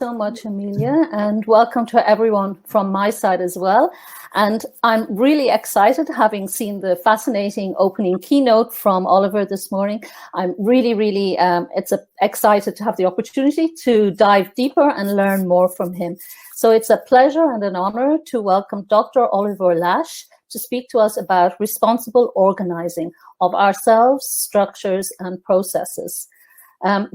so much, Amelia, and welcome to everyone from my side as well. And I'm really excited, having seen the fascinating opening keynote from Oliver this morning. I'm really excited to have the opportunity to dive deeper and learn more from him. So it's a pleasure and an honor to welcome Dr. Oliver Lash to speak to us about responsible organizing of ourselves, structures, and processes.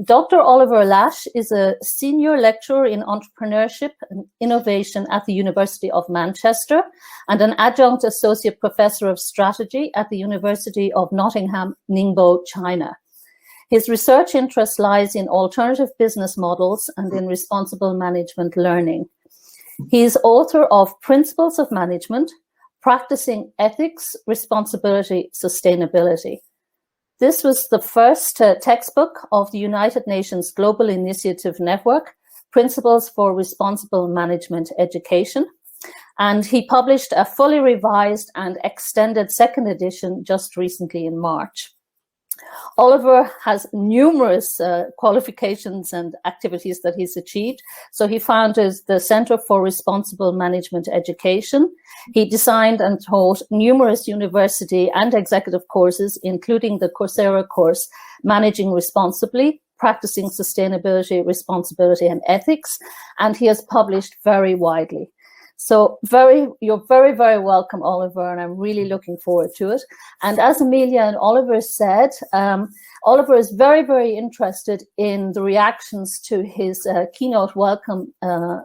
Dr. Oliver Lash is a senior lecturer in entrepreneurship and innovation at the University of Manchester and an adjunct associate professor of strategy at the University of Nottingham, Ningbo, China. His research interest lies in alternative business models and in responsible management learning. He is author of Principles of Management, Practicing Ethics, Responsibility, Sustainability. This was the first textbook of the United Nations Global Initiative Network, Principles for Responsible Management Education. And he published a fully revised and extended second edition just recently in March. Oliver has numerous qualifications and activities that he's achieved. So he founded the Center for Responsible Management Education. He designed and taught numerous university and executive courses, including the Coursera course, Managing Responsibly, Practicing Sustainability, Responsibility, and Ethics. And he has published very widely. So you're very, very welcome, Oliver, and I'm really looking forward to it. And as Amelia and Oliver said, Oliver is very, very interested in the reactions to his keynote welcome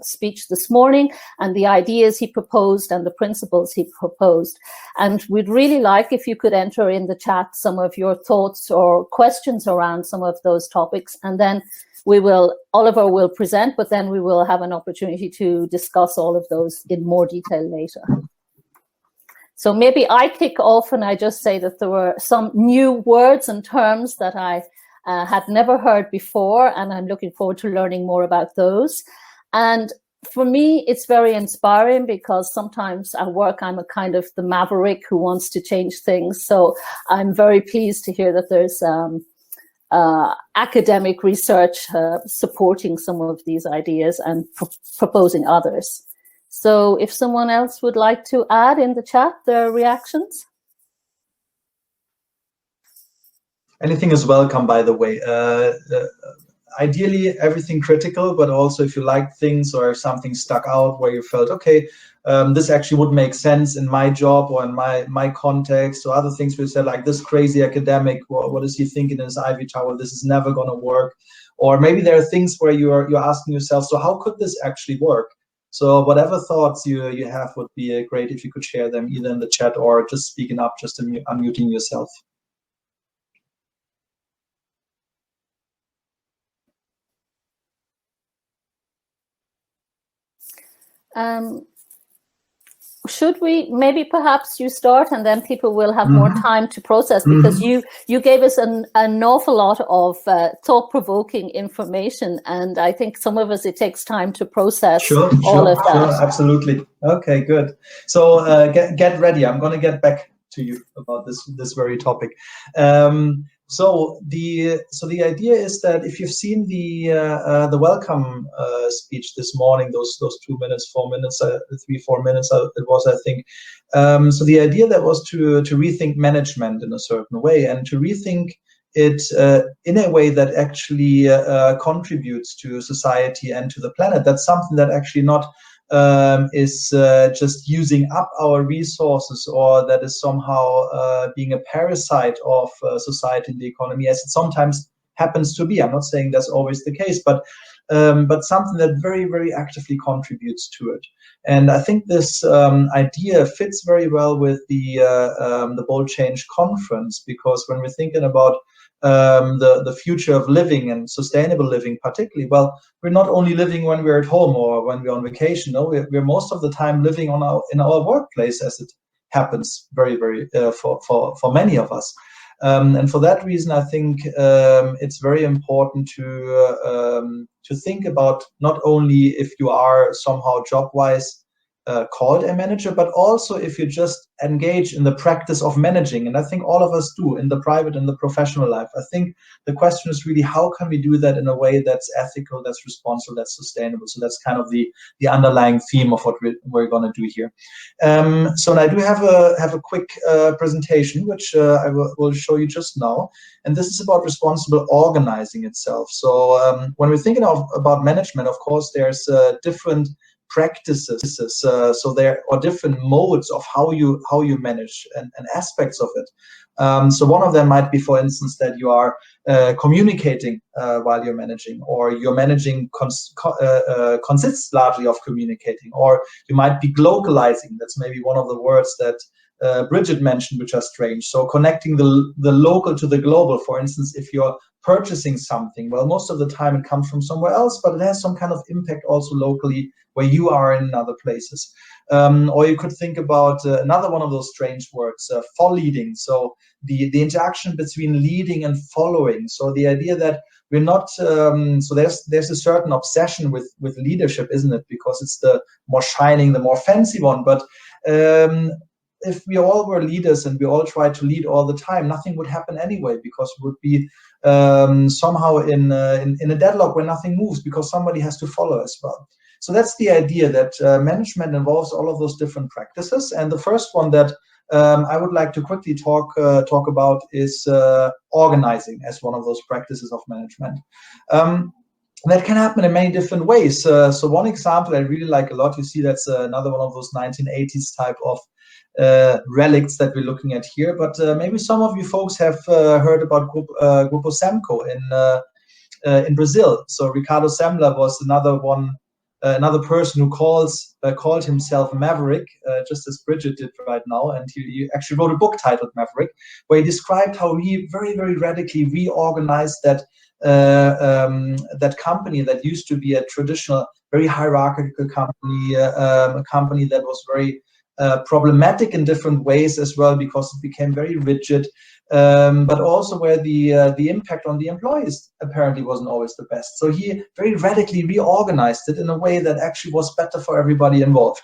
speech this morning and the ideas he proposed and the principles he proposed. And we'd really like if you could enter in the chat some of your thoughts or questions around some of those topics, and then Oliver will present, but then we will have an opportunity to discuss all of those in more detail later. So maybe I kick off and I just say that there were some new words and terms that I had never heard before, and I'm looking forward to learning more about those. And for me, it's very inspiring because sometimes at work, I'm a kind of the maverick who wants to change things. So I'm very pleased to hear that there's academic research supporting some of these ideas and proposing others. So if someone else would like to add in the chat their reactions. Anything is welcome, by the way. Ideally, everything critical, but also if you like things or if something stuck out where you felt, okay, this actually would make sense in my job or in my context, or other things we said, like this crazy academic, what is he thinking in his Ivy Tower? This is never going to work. Or maybe there are things where you're asking yourself, so how could this actually work? So whatever thoughts you have would be great if you could share them either in the chat or just speaking up, just unmuting yourself. Should we, maybe perhaps you start and then people will have more time to process, because you gave us an awful lot of thought-provoking information, and I think some of us, it takes time to process all of that. Sure, absolutely. Okay, good. So get ready. I'm going to get back to you about this very topic. So the idea is that if you've seen the welcome speech this morning, those 2 minutes, 4 minutes, 3-4 minutes it was, I think. So the idea that was to rethink management in a certain way, and to rethink it in a way that actually contributes to society and to the planet. That's something that actually not is just using up our resources, or that is somehow being a parasite of society and the economy, as it sometimes happens to be. I'm not saying that's always the case, but something that very, very actively contributes to it. And I think this idea fits very well with the Bold Change Conference, because when we're thinking about the future of living and sustainable living particularly, well, we're not only living when we're at home or when we're on vacation. No, we're most of the time living in our workplace, as it happens very, very for many of us. And for that reason, I think it's very important to think about not only if you are somehow job-wise called a manager, but also if you just engage in the practice of managing. And I think all of us do in the private and the professional life. I think the question is really, how can we do that in a way that's ethical, that's responsible, that's sustainable? So that's kind of the underlying theme of what we're going to do here. So I do have a quick presentation, which I will show you just now. And this is about responsible organizing itself. So when we're thinking about management, of course, there's different practices, so there are different modes of how you manage and aspects of it. So one of them might be, for instance, that you are communicating while you're managing, or your managing consists largely of communicating, or you might be globalizing. That's maybe one of the words that Bridget mentioned, which are strange. So connecting the local to the global. For instance, if you're purchasing something, well, most of the time it comes from somewhere else, but it has some kind of impact also locally where you are in other places. Or you could think about another one of those strange words, leading. So the interaction between leading and following. So the idea that we're not, so there's a certain obsession with leadership, isn't it? Because it's the more shining, the more fancy one. But if we all were leaders and we all tried to lead all the time, nothing would happen anyway, because it would be somehow in a deadlock where nothing moves, because somebody has to follow as well. So that's the idea, that management involves all of those different practices. And the first one that I would like to quickly talk about is organizing as one of those practices of management. That can happen in many different ways. So one example I really like a lot, you see that's another one of those 1980s type of relics that we're looking at here. But maybe some of you folks have heard about Grupo Semco in Brazil. So Ricardo Semler was another person who called himself Maverick, just as Bridget did right now, and he actually wrote a book titled Maverick, where he described how he very, very radically reorganized that company that used to be a traditional, very hierarchical company, a company that was very problematic in different ways as well, because it became very rigid, but also where the impact on the employees apparently wasn't always the best. So he very radically reorganized it in a way that actually was better for everybody involved,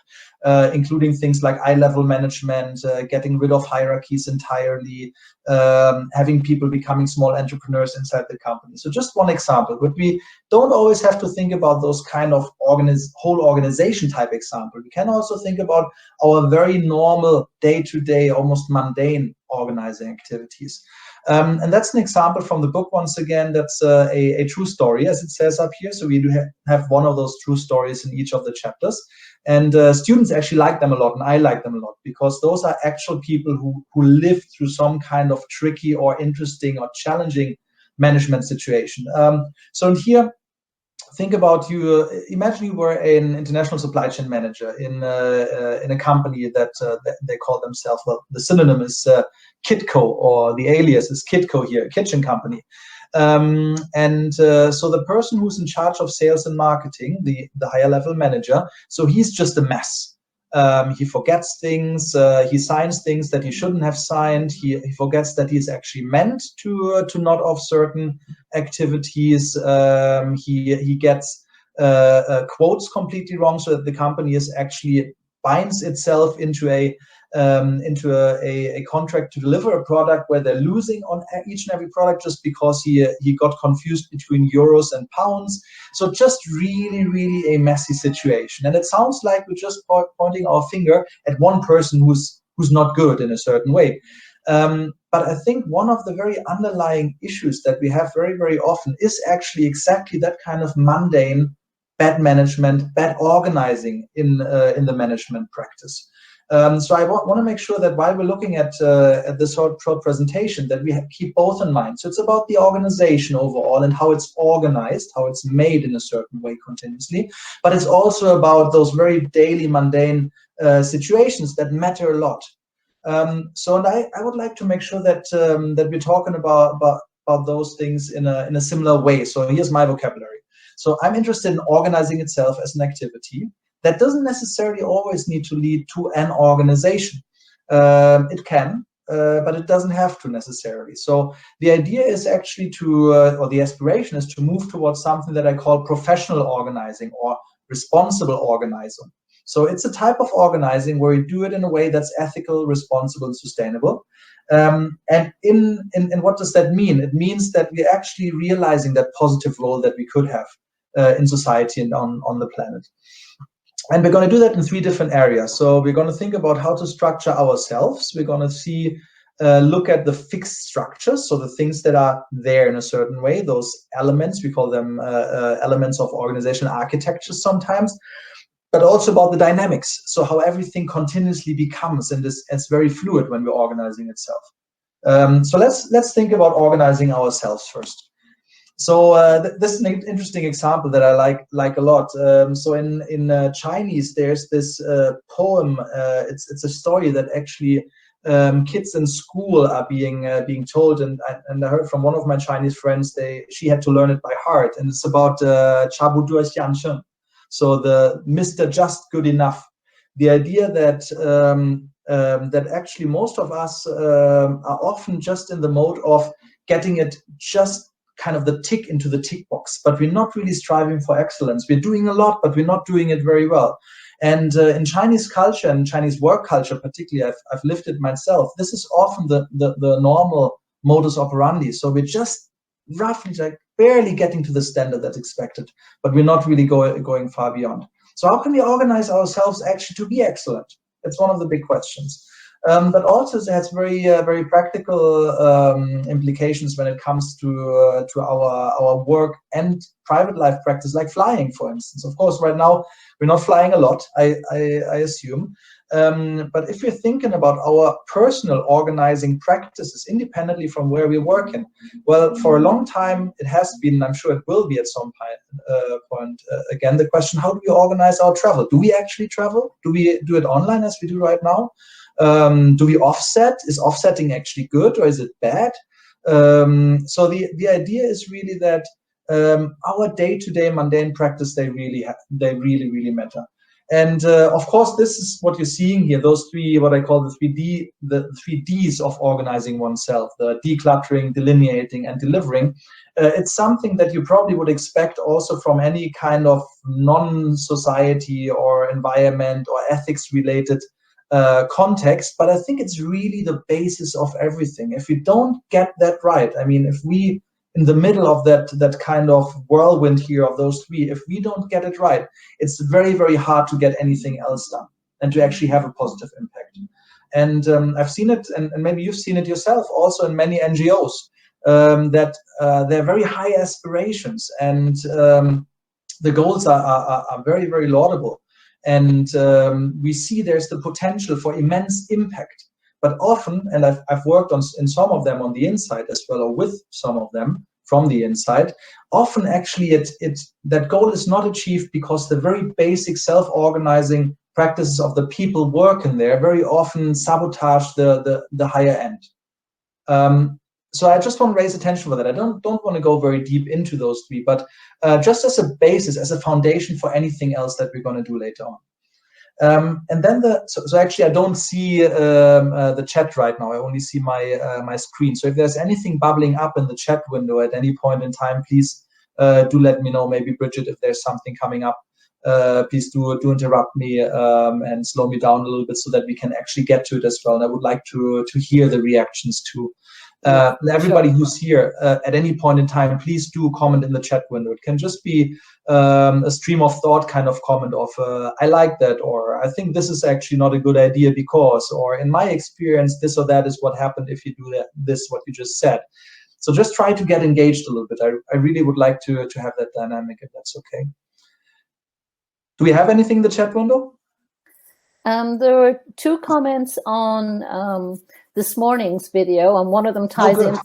including things like eye-level management, getting rid of hierarchies entirely, having people becoming small entrepreneurs inside the company. So just one example, but we don't always have to think about those kind of whole organization type example. We can also think about our very normal day-to-day, almost mundane organizing activities. And that's an example from the book, once again, that's a true story, as it says up here. So we do have one of those true stories in each of the chapters. And students actually like them a lot, and I like them a lot, because those are actual people who lived through some kind of tricky or interesting or challenging management situation. So in here, think about imagine you were an international supply chain manager in a company that they call themselves, well, the synonym is Kitco, or the alias is Kitco here, a kitchen company. So the person who's in charge of sales and marketing, the higher level manager, so he's just a mess. He forgets things, he signs things that he shouldn't have signed, he forgets that he's actually meant to nod off certain activities, he gets quotes completely wrong, so that the company is actually binds itself into a contract to deliver a product where they're losing on each and every product just because he got confused between euros and pounds. So just really, really a messy situation. And it sounds like we're just pointing our finger at one person who's not good in a certain way. But I think one of the very underlying issues that we have very, very often is actually exactly that kind of mundane, bad management, bad organizing in the management practice. So I want to make sure that while we're looking at this short presentation, that we keep both in mind. So it's about the organization overall and how it's organized, how it's made in a certain way continuously. But it's also about those very daily, mundane situations that matter a lot. So I would like to make sure that we're talking about those things in a similar way. So here's my vocabulary. So I'm interested in organizing itself as an activity that doesn't necessarily always need to lead to an organization. It can, but it doesn't have to necessarily. So the idea is actually or the aspiration is to move towards something that I call professional organizing or responsible organizing. So it's a type of organizing where you do it in a way that's ethical, responsible, and sustainable. And in what does that mean? It means that we're actually realizing that positive role that we could have in society and on the planet. And we're going to do that in 3 different areas. So we're going to think about how to structure ourselves. We're going to look at the fixed structures, so the things that are there in a certain way, those elements, we call them elements of organization architecture sometimes, but also about the dynamics. So how everything continuously becomes, and it's very fluid when we're organizing itself. So let's think about organizing ourselves first. So this is an interesting example that I like a lot. So in Chinese, there's this poem. It's a story that actually kids in school are being told, and I heard from one of my Chinese friends. She had to learn it by heart, and it's about Chabu Duo Xiansheng. So the Mr. Just Good Enough. The idea that that actually most of us are often just in the mode of getting it just kind of the tick into the tick box, but we're not really striving for excellence. We're doing a lot, but we're not doing it very well. And in Chinese culture and Chinese work culture, particularly, I've lived it myself. This is often the normal modus operandi. So we're just roughly like barely getting to the standard that's expected, but we're not really going far beyond. So how can we organize ourselves actually to be excellent? That's one of the big questions. But also it has very practical implications when it comes to our work and private life practice, like flying, for instance. Of course, right now we're not flying a lot, I assume. But if you're thinking about our personal organizing practices independently from where we're working, well, for a long time it has been, and I'm sure it will be at some point again, the question: how do we organize our travel? Do we actually travel? Do we do it online as we do right now? Do we offset? Is offsetting actually good, or is it bad? So the idea is really that our day-to-day mundane practice, they really matter. And of course, this is what you're seeing here, those 3, what I call the 3 Ds of organizing oneself: the decluttering, delineating, and delivering. It's something that you probably would expect also from any kind of non-society or environment or ethics related context, but I think it's really the basis of everything. If we don't get that right, I mean, if we, in the middle of that kind of whirlwind here of those 3, if we don't get it right, it's very hard to get anything else done and to actually have a positive impact. And I've seen it, and maybe you've seen it yourself also in many NGOs, that they're very high aspirations, and the goals are very laudable. And we see there's the potential for immense impact. But often, and I've worked in some of them on the inside as well, or with some of them from the inside, often actually that goal is not achieved because the very basic self-organizing practices of the people working there very often sabotage the higher end. So I just want to raise attention for that. I don't want to go very deep into those 3, but just as a basis, as a foundation for anything else that we're going to do later on. And then so actually I don't see the chat right now. I only see my screen. So if there's anything bubbling up in the chat window at any point in time, please do let me know. Maybe Bridget, if there's something coming up, please do interrupt me and slow me down a little bit so that we can actually get to it as well. And I would like to hear the reactions too. Everybody who's here at any point in time, please do comment in the chat window. It can just be a stream of thought kind of comment of I like that, or I think this is actually not a good idea because, or in my experience, this or that is what happened if you do this, what you just said. So just try to get engaged a little bit. I really would like to have that dynamic, if that's okay. Do we have anything in the chat window? There were 2 comments on this morning's video, and one of them ties in.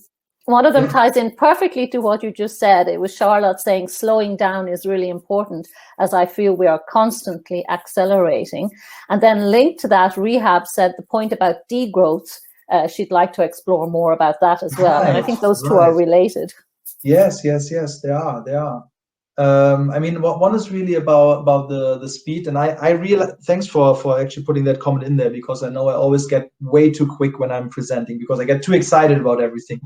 One of them ties in perfectly to what you just said. It was Charlotte saying slowing down is really important, as I feel we are constantly accelerating. And then linked to that, Rehab said the point about degrowth. She'd like to explore more about that as well. Right, and I think those 2 are related. Yes, they are. I mean, one is really about the speed, and I really thanks for actually putting that comment in there, because I know I always get way too quick when I'm presenting because I get too excited about everything.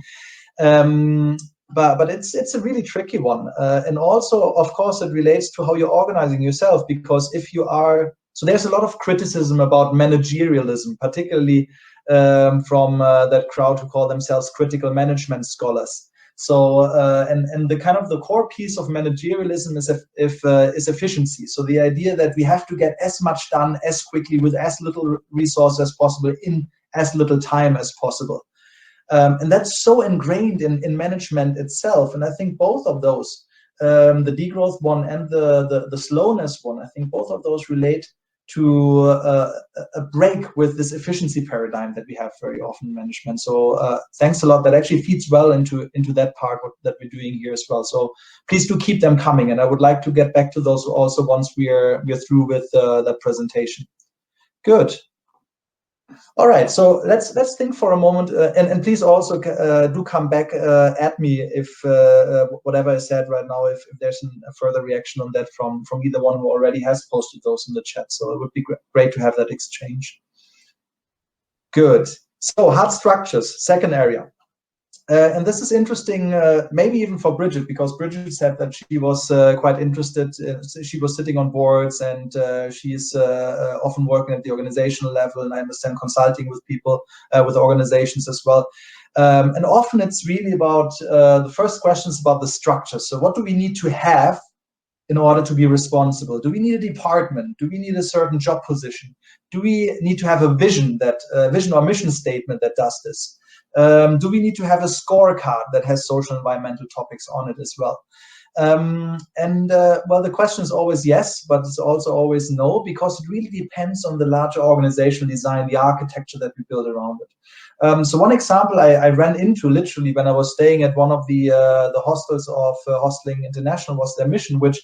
But it's a really tricky one, and also of course it relates to how you're organizing yourself, because if you are So there's a lot of criticism about managerialism, particularly from that crowd who call themselves critical management scholars. So and the kind of the core piece of managerialism is efficiency. So the idea that we have to get as much done as quickly with as little resource as possible in as little time as possible. And that's so ingrained in management itself. And I think both of those, the degrowth one and the slowness one, I think both of those relate to a break with this efficiency paradigm that we have very often in management. So thanks a lot. That actually feeds well into that part that we're doing here as well. So please do keep them coming. And I would like to get back to those also once we're through with that presentation. Good. All right, so let's think for a moment, and please also do come back at me if whatever I said right now, if there's a further reaction on that from either one who already has posted those in the chat. So it would be great to have that exchange. Good. So hard structures, second area. And this is interesting, maybe even for Bridget, because Bridget said that she was quite interested. She was sitting on boards, and she's often working at the organizational level, and I understand consulting with people, with organizations as well. And often it's really about, the first question is about the structure. So what do we need to have in order to be responsible? Do we need a department? Do we need a certain job position? Do we need to have a vision or mission statement that does this? Do we need to have a scorecard that has social and environmental topics on it as well? Well, the question is always yes, but it's also always no, because it really depends on the larger organizational design, the architecture that we build around it. So one example I ran into literally when I was staying at one of the hostels of Hosteling International was their mission, which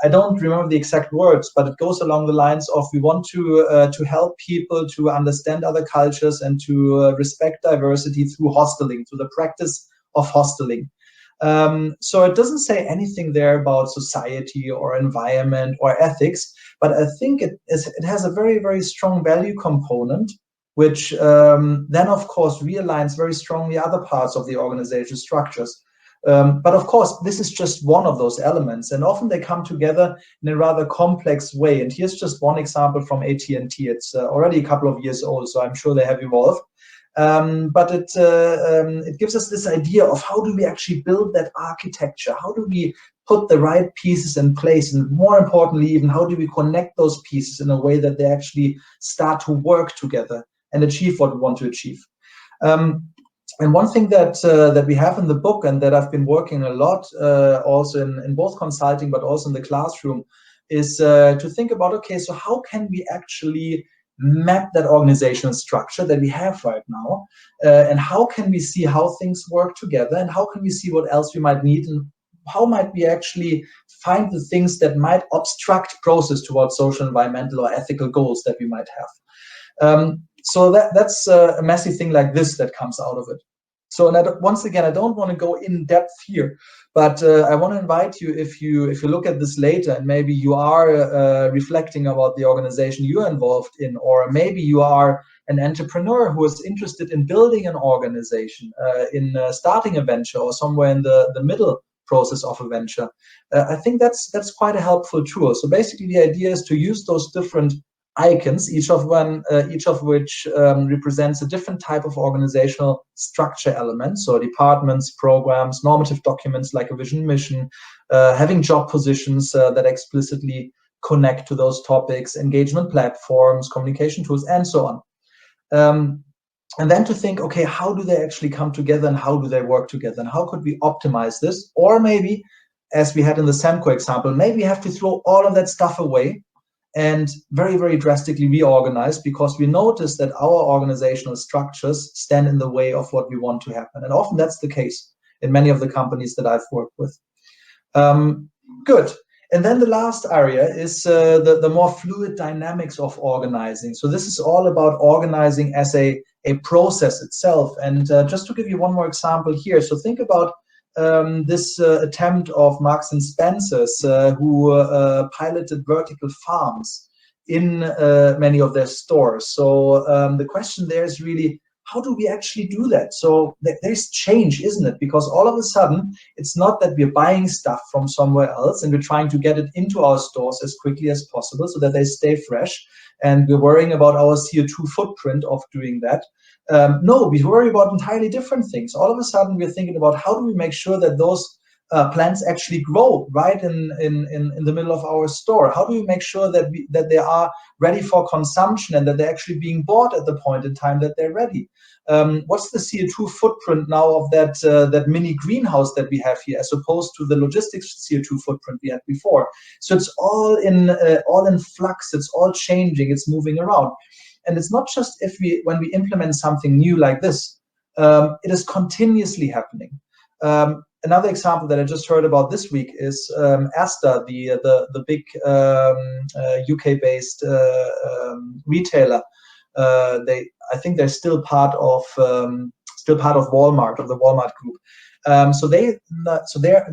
I don't remember the exact words, but it goes along the lines of, we want to help people to understand other cultures and to respect diversity through hosteling, through the practice of hosteling. So it doesn't say anything there about society or environment or ethics, but I think it has a very, very strong value component, which then, of course, realigns very strongly other parts of the organization structures. But of course, this is just one of those elements, and often they come together in a rather complex way. And here's just one example from AT&T. It's already a couple of years old, so I'm sure they have evolved. But it gives us this idea of how do we actually build that architecture? How do we put the right pieces in place? And more importantly, even how do we connect those pieces in a way that they actually start to work together and achieve what we want to achieve? And one thing that we have in the book, and that I've been working a lot also in both consulting but also in the classroom, is to think about, okay, so how can we actually map that organizational structure that we have right now, and how can we see how things work together, and how can we see what else we might need, and how might we actually find the things that might obstruct process towards social, environmental, or ethical goals that we might have. So that's a massive thing like this that comes out of it. So, and once again, I don't want to go in depth here, but I want to invite you, if you look at this later, and maybe you are reflecting about the organization you're involved in, or maybe you are an entrepreneur who is interested in building an organization, in starting a venture, or somewhere in the middle process of a venture. I think that's quite a helpful tool. So basically, the idea is to use those different icons, each of which represents a different type of organizational structure element. So departments, programs, normative documents like a vision, mission, having job positions that explicitly connect to those topics, engagement platforms, communication tools, and so on. And then to think, okay, how do they actually come together, and how do they work together, and how could we optimize this? Or maybe, as we had in the SAMCO example, maybe we have to throw all of that stuff away and very, very drastically reorganize, because we notice that our organizational structures stand in the way of what we want to happen. And often that's the case in many of the companies that I've worked with. Good. And then the last area is the more fluid dynamics of organizing. So this is all about organizing as a process itself. And just to give you one more example here, so think about this attempt of Marks and Spencer's, who piloted vertical farms in many of their stores. So the question there is really, how do we actually do that? So there's change, isn't it? Because all of a sudden, it's not that we're buying stuff from somewhere else and we're trying to get it into our stores as quickly as possible so that they stay fresh. And we're worrying about our CO2 footprint of doing that. No, we worry about entirely different things. All of a sudden, we're thinking about how do we make sure that those plants actually grow right in the middle of our store? How do we make sure that they are ready for consumption and that they're actually being bought at the point in time that they're ready? What's the CO2 footprint now of that mini greenhouse that we have here, as opposed to the logistics CO2 footprint we had before? So it's all in flux. It's all changing. It's moving around, and it's not just when we implement something new like this. It is continuously happening. Another example that I just heard about this week is Asda, the big UK-based retailer. I think they're still part of Walmart, of the Walmart group. So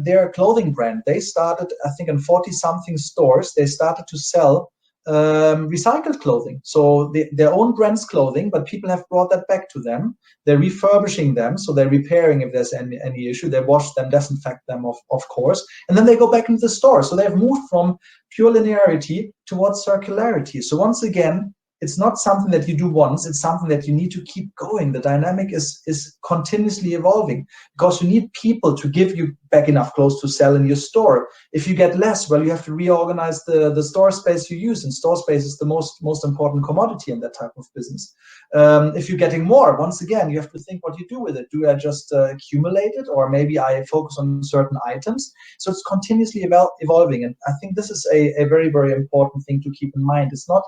their clothing brand, they started, I think, in 40-something stores. They started to sell recycled clothing, so their own brand's clothing, but people have brought that back to them. They're refurbishing them, so they're repairing if there's any issue. They wash them, disinfect them, of course, and then they go back into the store. So they've moved from pure linearity towards circularity. So once again, it's not something that you do once, it's something that you need to keep going. The dynamic is continuously evolving, because you need people to give you back enough clothes to sell in your store. If you get less, well, you have to reorganize the store space you use, and store space is the most important commodity in that type of business. If you're getting more, once again, you have to think what you do with it. Do I just accumulate it, or maybe I focus on certain items? So it's continuously evolving, and I think this is a very, very important thing to keep in mind. It's not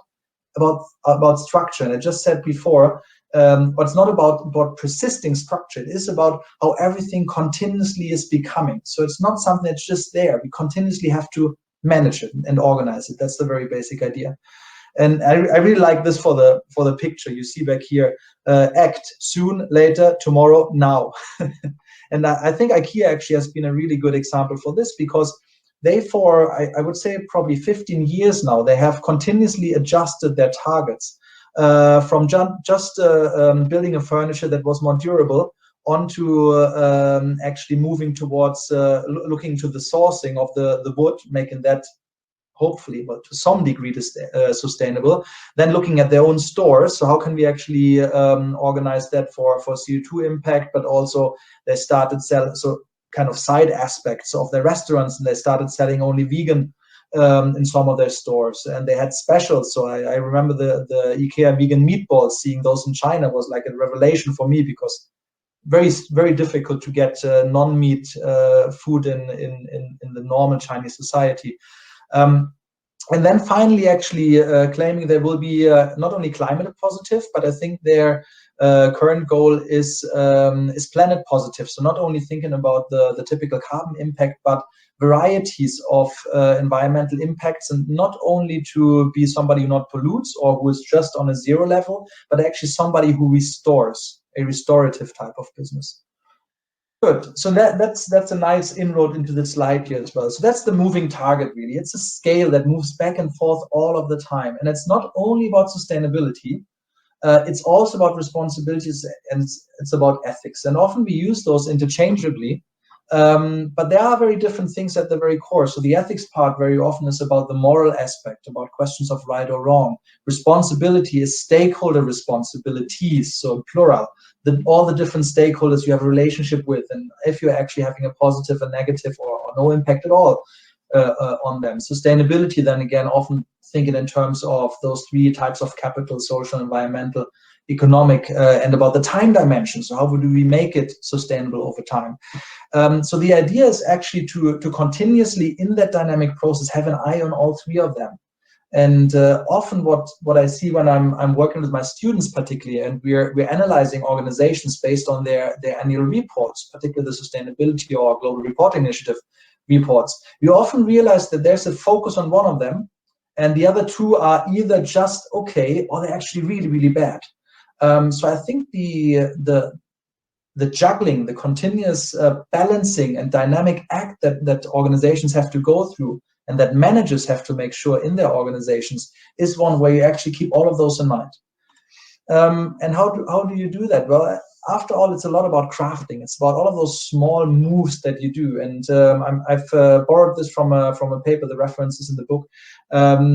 about structure, and I just said before, but it's not about persisting structure. It is about how everything continuously is becoming. So it's not something that's just there. We continuously have to manage it and organize it. That's the very basic idea. And I really like this for the picture you see back here. Act soon, later, tomorrow, now. And I think IKEA actually has been a really good example for this, because they, for I would say probably 15 years now, they have continuously adjusted their targets from just building a furniture that was more durable onto actually moving towards looking to the sourcing of the wood, making that hopefully, but to some degree, sustainable. Then looking at their own stores, so how can we actually organize that for CO2 impact, but also they started selling, so kind of side aspects of their restaurants, and they started selling only vegan in some of their stores, and they had specials. So I remember the IKEA vegan meatballs, seeing those in China was like a revelation for me, because very, very difficult to get non-meat food in the normal Chinese society. And then finally, actually claiming they will be not only climate positive, but I think their current goal is planet positive. So not only thinking about the typical carbon impact, but varieties of environmental impacts, and not only to be somebody who not pollutes or who is just on a zero level, but actually somebody who restores, a restorative type of business. Good. So that's a nice inroad into the slide here as well. So that's the moving target, really. It's a scale that moves back and forth all of the time. And it's not only about sustainability, it's also about responsibilities, and it's about ethics. And often we use those interchangeably, but there are very different things at the very core. So the ethics part very often is about the moral aspect, about questions of right or wrong. Responsibility is stakeholder responsibilities, so plural. All the different stakeholders you have a relationship with, and if you're actually having a positive, a negative, or no impact at all on them. Sustainability, then again, often thinking in terms of those three types of capital: social, environmental, economic, and about the time dimension. So how do we make it sustainable over time? So the idea is actually to continuously, in that dynamic process, have an eye on all three of them. And often what I see when I'm working with my students particularly, and we're analyzing organizations based on their annual reports, particularly the sustainability or global reporting initiative reports, we often realize that there's a focus on one of them, and the other two are either just okay or they're actually really, really bad. So I think the juggling, the continuous balancing and dynamic act that organizations have to go through, and that managers have to make sure in their organizations, is one where you actually keep all of those in mind. And how do you do that? Well, after all, it's a lot about crafting. It's about all of those small moves that you do. And I've borrowed this from a paper. The reference is in the book.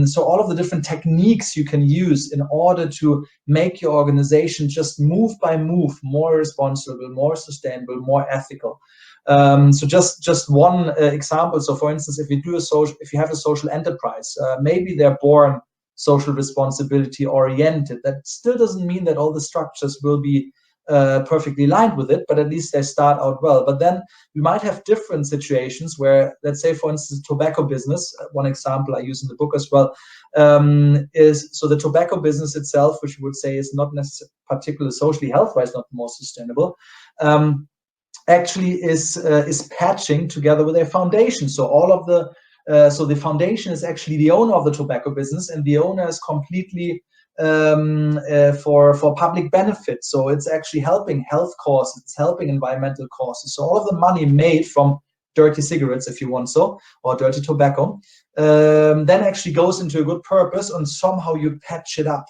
So all of the different techniques you can use in order to make your organization just move by move more responsible, more sustainable, more ethical. So just one example. So for instance, if you have a social enterprise, maybe they're born social responsibility oriented. That still doesn't mean that all the structures will be perfectly aligned with it, but at least they start out well. But then we might have different situations where, let's say, for instance, tobacco business, one example I use in the book as well, is so the tobacco business itself, which we would say is not necessarily particularly socially health-wise not the most sustainable, actually is patching together with a foundation. So all of the so the foundation is actually the owner of the tobacco business, and the owner is completely for public benefit. So it's actually helping health causes, it's helping environmental causes. So all of the money made from dirty cigarettes, if you want so, or dirty tobacco, then actually goes into a good purpose, and somehow you patch it up.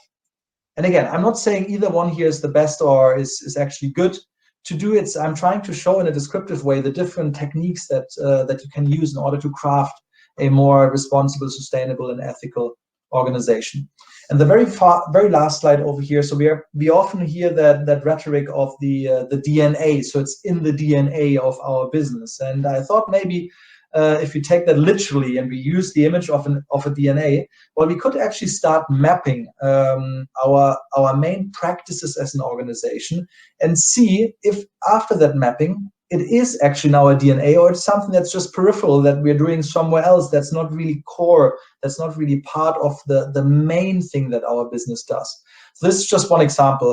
And again, I'm not saying either one here is the best or is actually good to do it. I'm trying to show in a descriptive way the different techniques that that you can use in order to craft a more responsible, sustainable, and ethical organization. And the very last slide over here. So we often hear that rhetoric of the DNA. So it's in the DNA of our business. And I thought maybe if you take that literally and we use the image of a DNA, well, we could actually start mapping our main practices as an organization and see if after that mapping, it is actually now a DNA, or it's something that's just peripheral that we're doing somewhere else that's not really core, that's not really part of the main thing that our business does. So this is just one example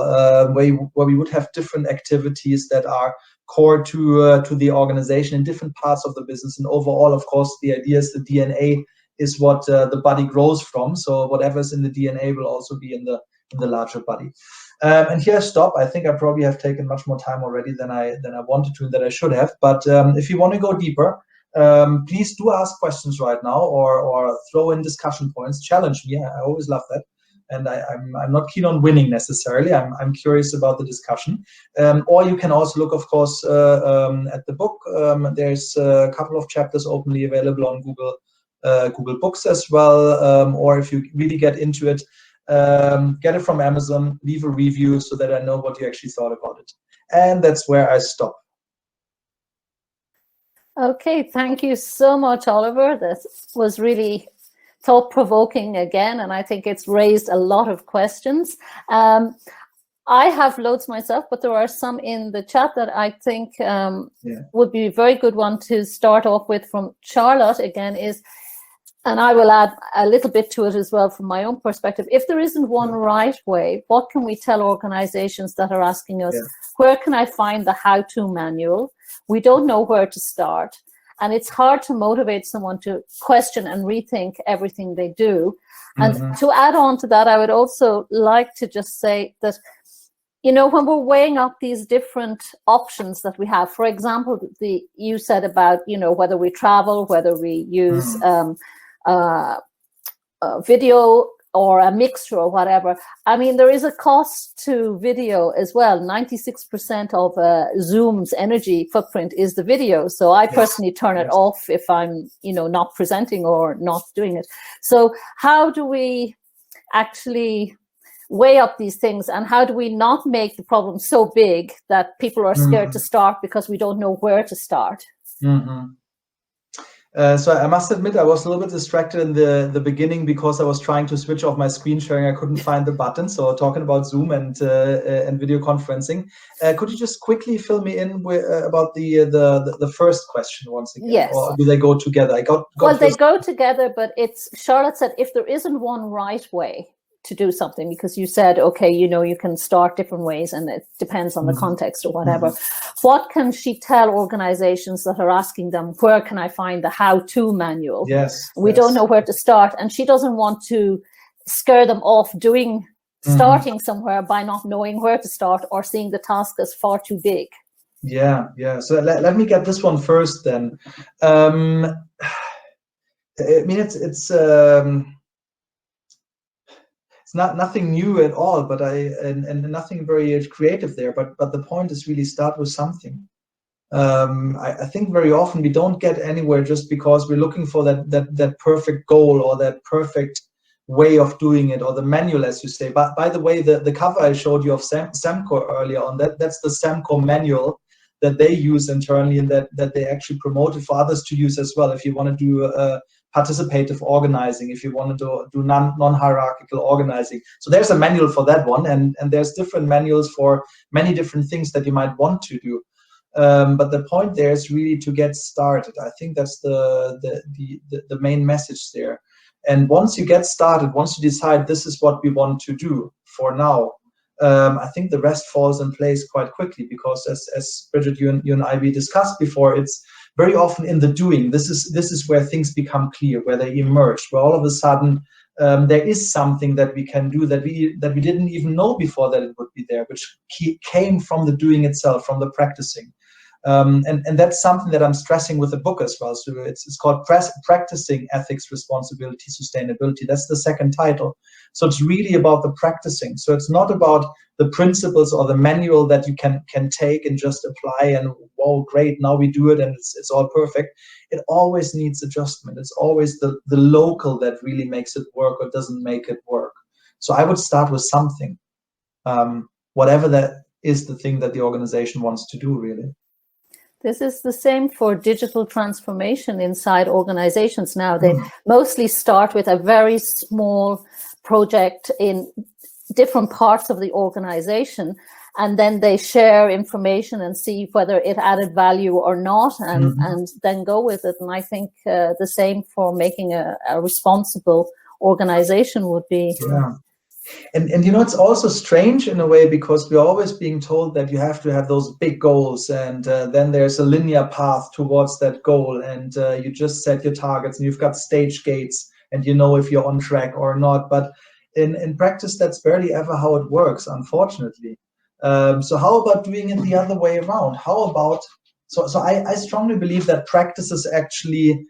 where we would have different activities that are core to the organization in different parts of the business. And overall, of course, the idea is the DNA is what the body grows from. So whatever's in the DNA will also be in the larger body. And here I stop. I think I probably have taken much more time already than I wanted to, and that I should have. But if you want to go deeper, please do ask questions right now, or throw in discussion points. Challenge me. I always love that. And I'm not keen on winning necessarily. I'm curious about the discussion. Or you can also look, of course, at the book. There's a couple of chapters openly available on Google Books as well. Or if you really get into it, get it from Amazon, leave a review so that I know what you actually thought about it. And that's where I stop. Okay, thank you so much, Oliver. This was really thought-provoking again, and I think it's raised a lot of questions. I have loads myself, but there are some in the chat that I think would be a very good one to start off with from Charlotte again is, and I will add a little bit to it as well from my own perspective. If there isn't one right way, what can we tell organizations that are asking us, where can I find the how-to manual? We don't know where to start. And it's hard to motivate someone to question and rethink everything they do. And to add on to that, I would also like to just say that, you know, when we're weighing up these different options that we have, for example, you said about, you know, whether we travel, whether we use video or a mixture or whatever. I mean, there is a cost to video as well. 96% of Zoom's energy footprint is the video. So I personally turn it off if I'm, you know, not presenting or not doing it. So how do we actually weigh up these things, and how do we not make the problem so big that people are scared to start because we don't know where to start? So I must admit I was a little bit distracted in the beginning because I was trying to switch off my screen sharing. I couldn't find the button. So talking about Zoom and video conferencing, could you just quickly fill me in about the first question once again? Yes. Or do they go together? Well, they go together, but it's, Charlotte said, if there isn't one right way to do something, because you said, okay, you know, you can start different ways and it depends on the context or whatever. What can she tell organizations that are asking them, where can I find the how-to manual? We don't know where to start, and she doesn't want to scare them off starting somewhere by not knowing where to start or seeing the task as far too big. So let me get this one first then. I mean, it's it's not nothing new at all, but and nothing very creative there. But the point is really start with something. I think very often we don't get anywhere just because we're looking for that perfect goal or that perfect way of doing it, or the manual, as you say. But by the way, the cover I showed you of Samco earlier on, that's the Samco manual that they use internally, and that they actually promoted for others to use as well. If you want to do participative organizing, if you want to do non-hierarchical organizing. So there's a manual for that one, and there's different manuals for many different things that you might want to do. But the point there is really to get started. I think that's the main message there. And once you get started, once you decide this is what we want to do for now, I think the rest falls in place quite quickly, because as Bridget, you and I, we discussed before, it's very often in the doing. This is where things become clear, where they emerge, where all of a sudden there is something that we can do that we didn't even know before that it would be there, which came from the doing itself, from the practicing. And that's something that I'm stressing with the book as well. So it's called Practicing Ethics, Responsibility, Sustainability. That's the second title. So it's really about the practicing. So it's not about the principles or the manual that you can take and just apply and, whoa, great, now we do it and it's all perfect. It always needs adjustment. It's always the local that really makes it work or doesn't make it work. So I would start with something, whatever that is, the thing that the organization wants to do, really. This is the same for digital transformation inside organizations now. They mostly start with a very small project in different parts of the organization, and then they share information and see whether it added value or not, and then go with it. And I think the same for making a responsible organization would be. Yeah. And it's also strange in a way, because we're always being told that you have to have those big goals, and then there's a linear path towards that goal, and you just set your targets and you've got stage gates and you know if you're on track or not. But in practice, that's barely ever how it works, unfortunately. So how about doing it the other way around? How about, so I strongly believe that practices actually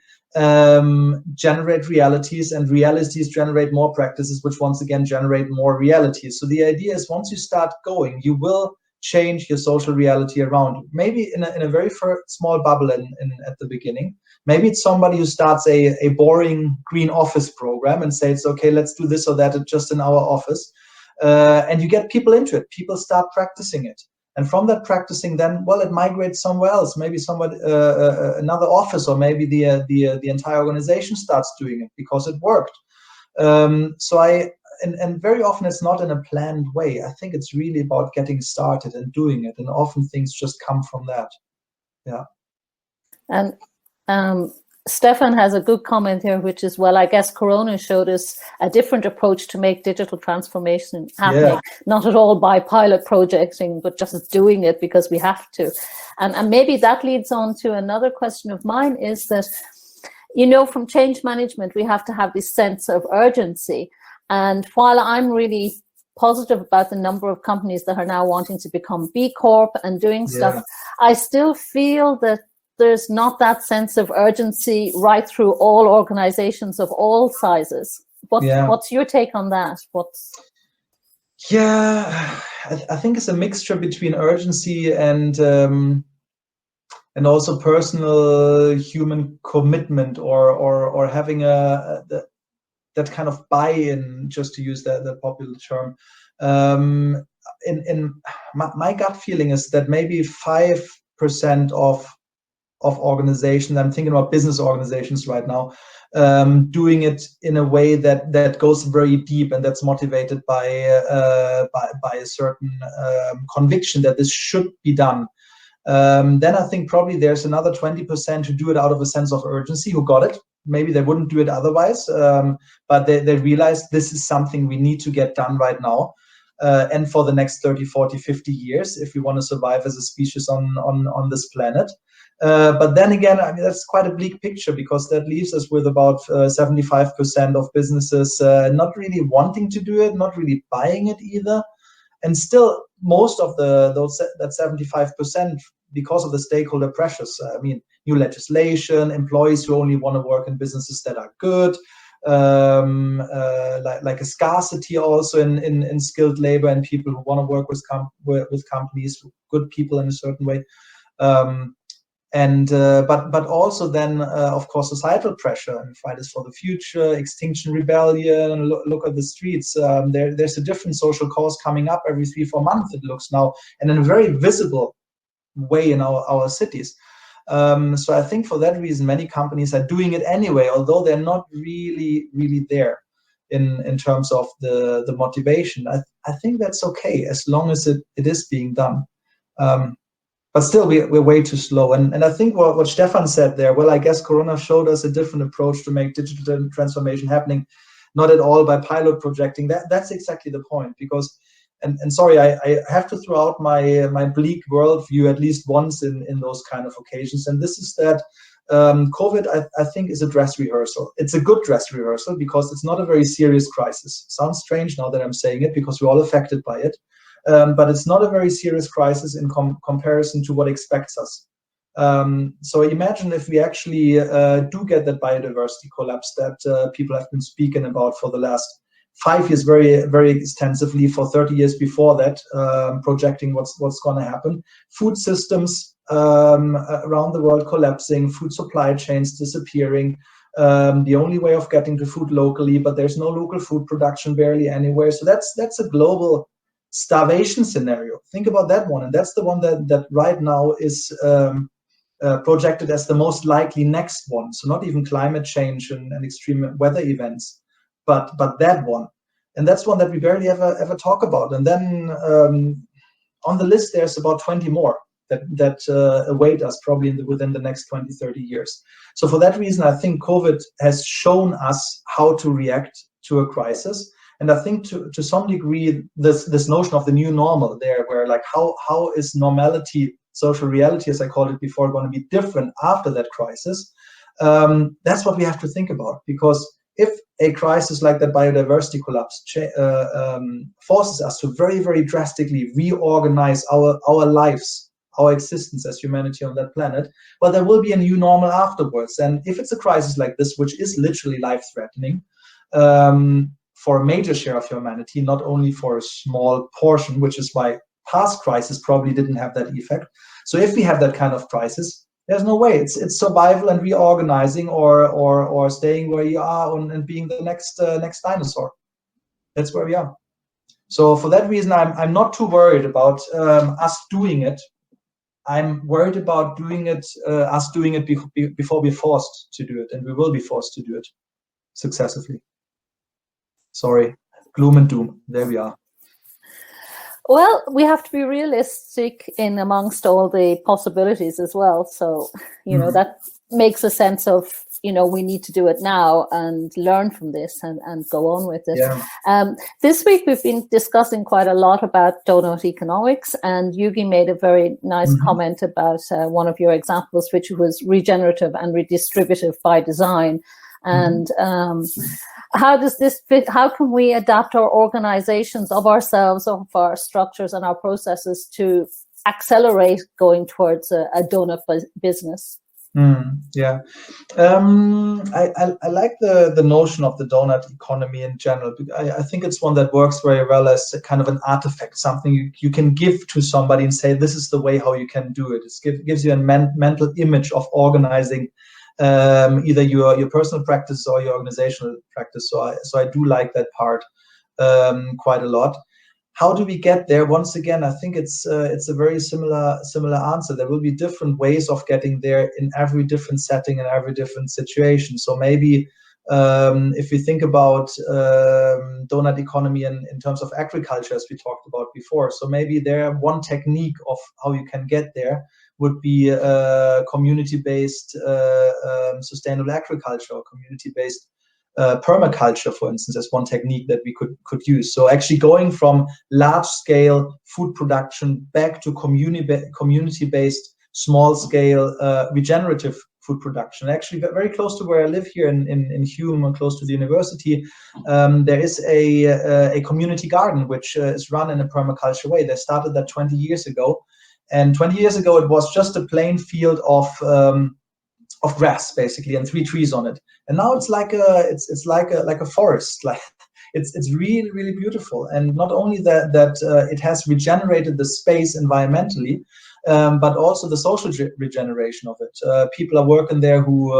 generate realities, and realities generate more practices, which once again generate more realities. So the idea is, once you start going, you will change your social reality around. Maybe in a very small bubble at the beginning. Maybe it's somebody who starts a boring green office program and says, okay, let's do this or that just in our office. And you get people into it. People start practicing it. And from that practicing, then, well, it migrates somewhere else. Maybe somebody, another office, or maybe the entire organization starts doing it because it worked. And very often it's not in a planned way. I think it's really about getting started and doing it. And often things just come from that. Yeah. And Stefan has a good comment here, which is, well, I guess Corona showed us a different approach to make digital transformation happening, not at all by pilot projecting, but just doing it because we have to. And maybe that leads on to another question of mine, is that, from change management, we have to have this sense of urgency. And while I'm really positive about the number of companies that are now wanting to become B Corp and doing stuff, I still feel that there's not that sense of urgency right through all organizations of all sizes. What's your take on that? I think it's a mixture between urgency and also personal human commitment, or having that kind of buy-in, just to use the popular term. In my gut feeling is that maybe 5% of organizations, I'm thinking about business organizations right now, doing it in a way that goes very deep and that's motivated by a certain conviction that this should be done. Then I think probably there's another 20% who do it out of a sense of urgency, who got it. Maybe they wouldn't do it otherwise, but they realize this is something we need to get done right now. And for the next 30, 40, 50 years, if we want to survive as a species on this planet. But then again, I mean, that's quite a bleak picture, because that leaves us with about 75% of businesses not really wanting to do it, not really buying it either. And still, most of that 75%, because of the stakeholder pressures, I mean, new legislation, employees who only want to work in businesses that are good, like a scarcity also in skilled labor and people who want to work with companies, good people in a certain way. But also then, of course, societal pressure and Fridays for the Future, Extinction Rebellion. Look at the streets. There's a different social cause coming up every 3-4 months, it looks now, and in a very visible way in our cities. So I think for that reason, many companies are doing it anyway, although they're not really there in terms of the motivation. I think that's okay as long as it is being done. But still, we're way too slow. And I think what Stefan said there, well, I guess Corona showed us a different approach to make digital transformation happening, not at all by pilot projecting. That's exactly the point. Because, and sorry, I have to throw out my bleak worldview at least once in those kind of occasions. And this is that COVID, I think, is a dress rehearsal. It's a good dress rehearsal because it's not a very serious crisis. Sounds strange now that I'm saying it because we're all affected by it. But it's not a very serious crisis in comparison to what expects us. So imagine if we actually do get that biodiversity collapse that people have been speaking about for the last 5 years very extensively, for 30 years before that, projecting what's going to happen. Food systems around the world collapsing, food supply chains disappearing, the only way of getting to food locally, but there's no local food production barely anywhere. So that's a global starvation scenario. Think about that one, and that's the one that right now is projected as the most likely next one. So not even climate change and extreme weather events, but that one, and that's one that we barely ever talk about. And then on the list there's about 20 more that await us probably within the next 20-30 years. So for that reason, I think COVID has shown us how to react to a crisis. And I think to some degree, this notion of the new normal there, where like how is normality, social reality, as I called it before, going to be different after that crisis? That's what we have to think about. Because if a crisis like that biodiversity collapse forces us to very drastically reorganize our lives, our existence as humanity on that planet, well, there will be a new normal afterwards. And if it's a crisis like this, which is literally life-threatening, for a major share of humanity, not only for a small portion, which is why past crises probably didn't have that effect. So if we have that kind of crisis, there's no way. It's survival and reorganizing, or staying where you are and being the next dinosaur. That's where we are. So for that reason, I'm not too worried about us doing it. I'm worried about us doing it before we're forced to do it, and we will be forced to do it successively. Sorry, gloom and doom. There we are. Well, we have to be realistic in amongst all the possibilities as well. So, that makes a sense of, we need to do it now and learn from this and go on with it. Yeah. This week, we've been discussing quite a lot about donut economics, and Yugi made a very nice comment about one of your examples, which was regenerative and redistributive by design. And how does this fit? How can we adapt our organizations of ourselves, of our structures and our processes to accelerate going towards a donut business? Yeah, I like the notion of the donut economy in general. I think it's one that works very well as a kind of an artifact, something you can give to somebody and say, this is the way how you can do it. It gives you a mental image of organizing either your personal practice or your organizational practice. So I do like that part quite a lot. How do we get there? Once again, I think it's a very similar answer. There will be different ways of getting there in every different setting and every different situation. So maybe if we think about donut economy in terms of agriculture, as we talked about before, so maybe there one technique of how you can get there would be community-based sustainable agriculture, or community-based permaculture, for instance, as one technique that we could use. So actually going from large-scale food production back to community-based, small-scale regenerative food production. Actually, very close to where I live here in Hume, and close to the university, there is a community garden which is run in a permaculture way. They started that 20 years ago. And 20 years ago, it was just a plain field of grass basically, and 3 trees on it. And now it's like a forest. Like it's really, really beautiful. And not only that it has regenerated the space environmentally, but also the social regeneration of it. People are working there who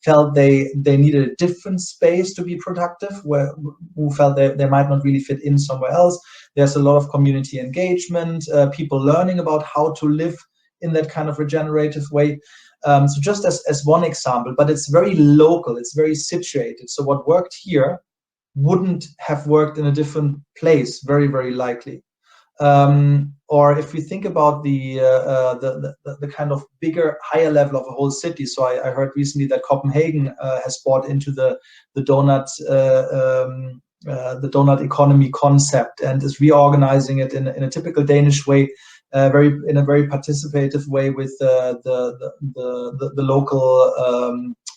felt they needed a different space to be productive, who felt they might not really fit in somewhere else. There's a lot of community engagement, people learning about how to live in that kind of regenerative way. So just as one example, but it's very local, it's very situated. So what worked here wouldn't have worked in a different place, very, very likely. Or if we think about the kind of bigger, higher level of a whole city. So I heard recently that Copenhagen has bought into the donut economy concept and is reorganizing it in a typical Danish way, in a very participative way with the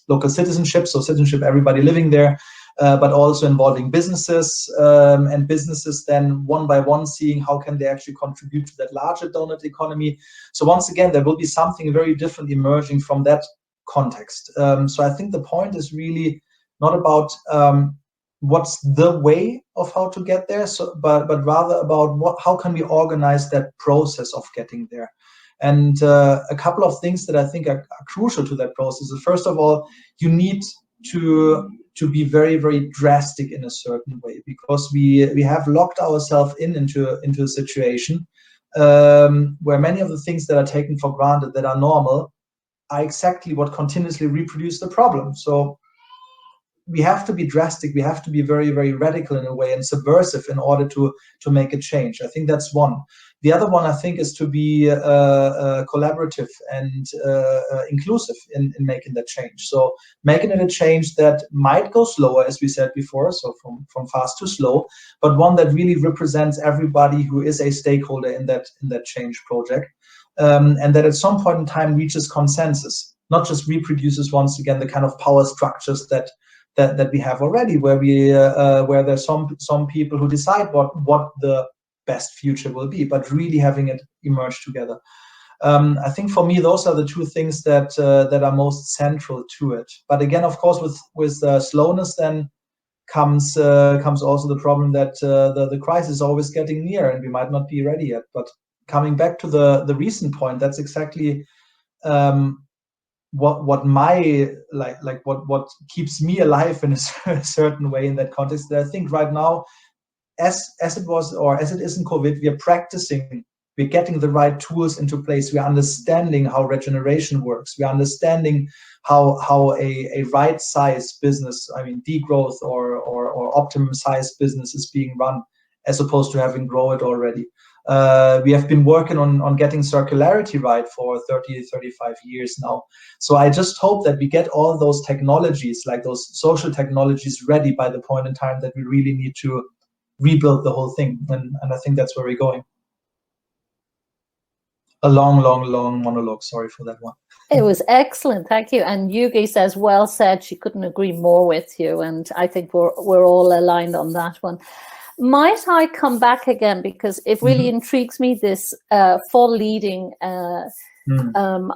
local citizenship. So citizenship, everybody living there. But also involving businesses, and businesses then one by one seeing how can they actually contribute to that larger donut economy. So once again, there will be something very different emerging from that context. So I think the point is really not about what's the way of how to get there, but rather about how can we organize that process of getting there. And a couple of things that I think are crucial to that process is, first of all, you need to be very, very drastic in a certain way, because we have locked ourselves into a situation where many of the things that are taken for granted, that are normal, are exactly what continuously reproduce the problem. So we have to be drastic, we have to be very, very radical in a way, and subversive in order to make a change. I think that's one. The other one, I think, is to be collaborative and inclusive in making that change. So making it a change that might go slower, as we said before, so from fast to slow, but one that really represents everybody who is a stakeholder in that change project, and that at some point in time reaches consensus, not just reproduces once again the kind of power structures that we have already, where there's some people who decide what the best future will be, but really having it emerge together. I think for me, those are the two things that are most central to it. But again, of course, with slowness, then comes also the problem that the crisis is always getting near, and we might not be ready yet. But coming back to the recent point, that's exactly what my what keeps me alive in a certain way in that context. That I think right now, as it was, or as it is in COVID, we are practicing, we're getting the right tools into place, we're understanding how regeneration works, we're understanding how a right size business, I mean degrowth or optimum size business, is being run, as opposed to having grown it already. We have been working on getting circularity right for 35 years now. So I just hope that we get all those technologies, like those social technologies, ready by the point in time that we really need to rebuild the whole thing. And I think that's where we're going. A long monologue. Sorry for that one. It was excellent. Thank you. And Yugi says, well said. She couldn't agree more with you. And I think we're all aligned on that one. Might I come back again, because it really intrigues me, this full leading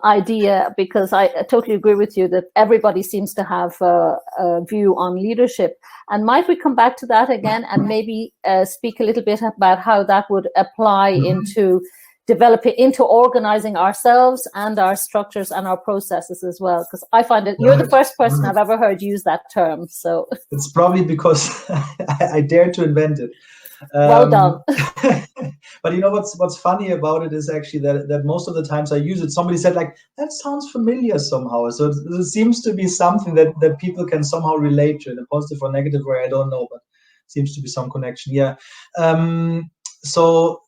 idea, because I totally agree with you that everybody seems to have a view on leadership. And might we come back to that again and maybe speak a little bit about how that would apply into developing, into organizing ourselves and our structures and our processes as well? Because I find that you're the first person I've ever heard use that term. So it's probably because I dared to invent it. Well done. But you know what's funny about it is actually that most of the times I use it, somebody said like, that sounds familiar somehow. So it seems to be something that people can somehow relate to in a positive or negative way. I don't know, but seems to be some connection. Yeah. So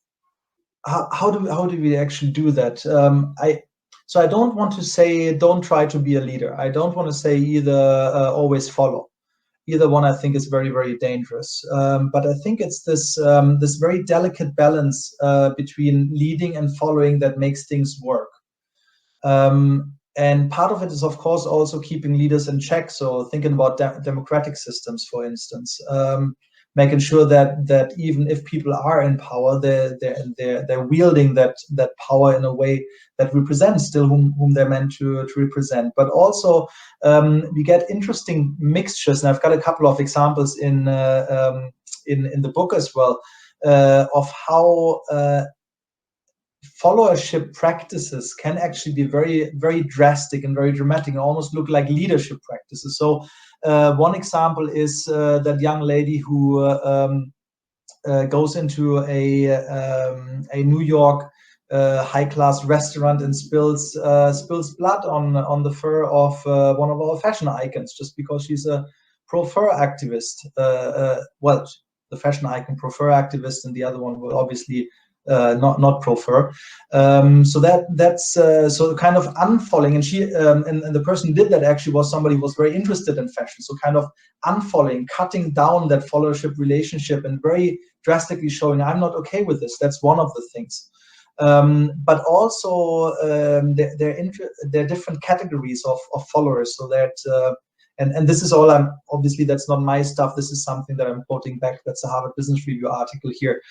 how do we actually do that? So I don't want to say don't try to be a leader. I don't want to say either always follow. Either one, I think, is very, very dangerous. But I think it's this very delicate balance between leading and following that makes things work. And part of it is, of course, also keeping leaders in check. So thinking about democratic systems, for instance. making sure that even if people are in power, they're wielding that power in a way that represents still whom they're meant to represent. But also we get interesting mixtures, and I've got a couple of examples in the book as well, of how followership practices can actually be very, very drastic and very dramatic and almost look like leadership practices. So one example is that young lady who goes into a New York high-class restaurant and spills blood on the fur of one of our fashion icons, just because she's a pro-fur activist. Well, the fashion icon pro-fur activist, and the other one will obviously not pro-fur. So that's so kind of unfollowing, and she and the person who did that actually was somebody who was very interested in fashion. So kind of unfollowing, cutting down that followership relationship, and very drastically showing, I'm not okay with this. That's one of the things. But also there are different categories of followers, so that and this is all obviously that's not my stuff. This is something that I'm quoting back. That's a Harvard Business Review article here.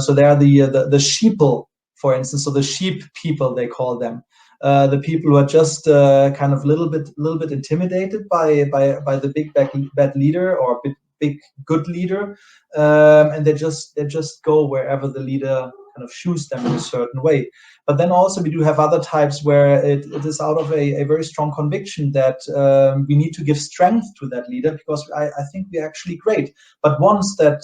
So there are the sheeple, for instance. So the sheep people, they call them, the people who are just kind of little bit intimidated by the big bad leader or big good leader, and they just go wherever the leader kind of shoes them in a certain way. But then also we do have other types where it is out of a very strong conviction that we need to give strength to that leader, because I think we're actually great. But once that